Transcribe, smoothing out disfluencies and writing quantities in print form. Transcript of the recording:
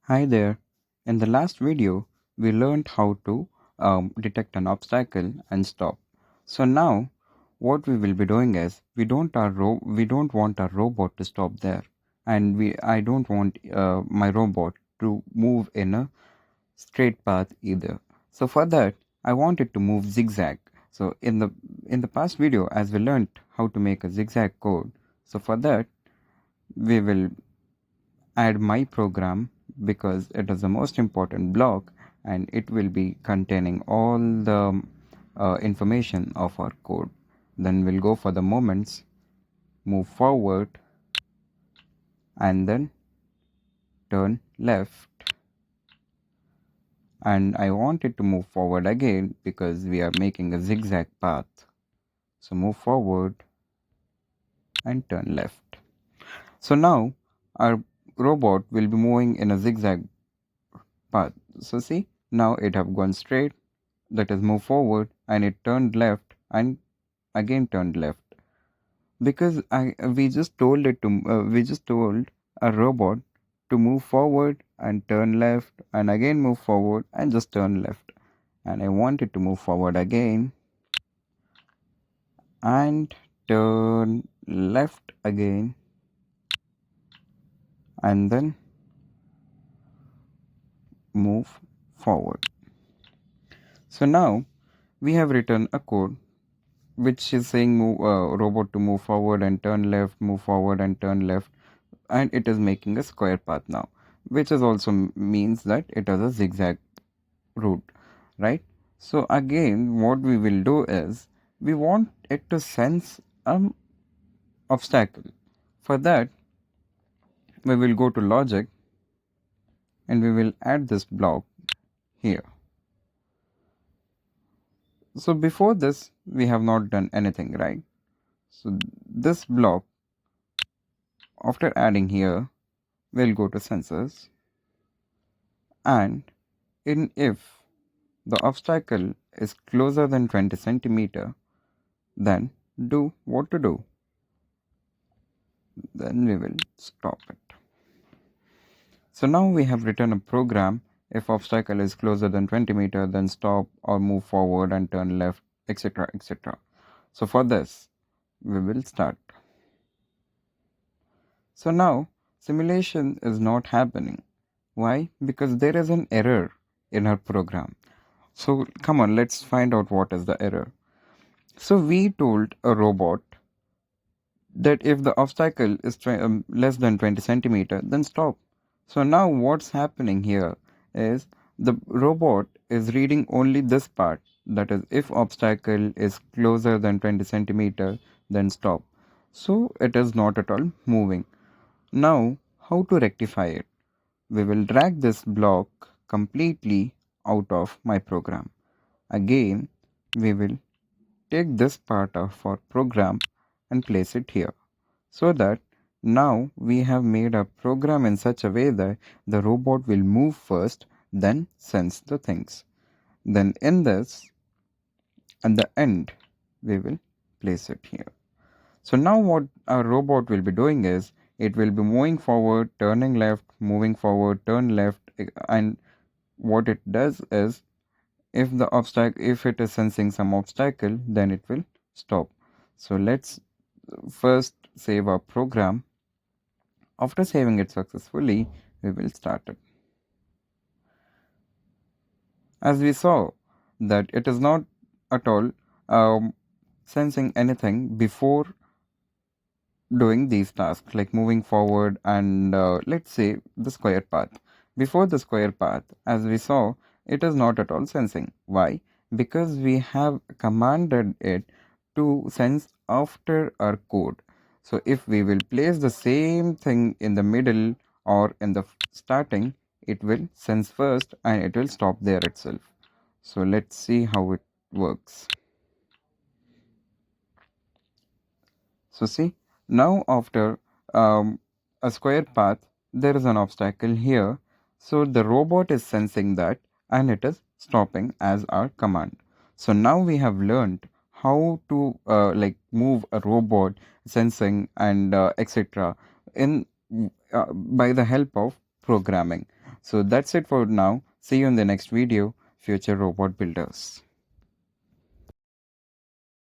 Hi there. In the last video, we learned how to detect an obstacle and stop. So now, what we will be doing is we don't want our robot to stop there, and I don't want my robot to move in a straight path either. So for that, I want it to move zigzag. So in the past video, as we learned how to make a zigzag code, so for that we will add my program because it is the most important block and it will be containing all the information of our code. Then we'll go for the moments, move forward, and then turn left. And I want it to move forward again because we are making a zigzag path. So move forward and turn left. So now our robot will be moving in a zigzag path. So see, now it have gone straight, that is move forward, and it turned left and again turned left because I we just told a robot to move forward and turn left and again move forward and just turn left, and I want it to move forward again and turn left again and then move forward. So now we have written a code which is saying move robot to move forward and turn left, move forward and turn left, and it is making a square path now, which is also means that it has a zigzag route, right? So again, what we will do is we want it to sense an obstacle. For that, we will go to logic and we will add this block here. So before this, we have not done anything, right? So this block, after adding here, we'll go to sensors, and in if the obstacle is closer than 20 centimeter, then do what to do. Then we will stop it. So now we have written a program. If obstacle is closer than 20 meter, then stop or move forward and turn left, etc., etc. So for this, we will start. So now simulation is not happening. Why? Because there is an error in our program. So come on, let's find out what is the error. So we told a robot that if the obstacle is less than 20 centimeter, then stop. So now what's happening here is the robot is reading only this part, that is if obstacle is closer than 20 centimeter, then stop. So it is not at all moving. Now how to rectify it? We will drag this block completely out of my program. Again, we will take this part of our program and place it here, so that now we have made a program in such a way that the robot will move first, then sense the things. Then in this, at the end, we will place it here. So now what our robot will be doing is it will be moving forward, turning left, moving forward, turn left, and what it does is if it is sensing some obstacle, then it will stop. So let's first save our program. After saving it successfully, we will start it. As we saw that it is not at all sensing anything before doing these tasks like moving forward and let's say the square path. Before the square path, as we saw, it is not at all sensing. Why? Because we have commanded it to sense after our code. So if we will place the same thing in the middle or in the starting, it will sense first and it will stop there itself. So let's see how it works. So see, now after a square path, there is an obstacle here. So the robot is sensing that and it is stopping as our command. So now we have learned how to like move a robot sensing and etc. in by the help of programming. So that's it for now. See you in the next video, future robot builders.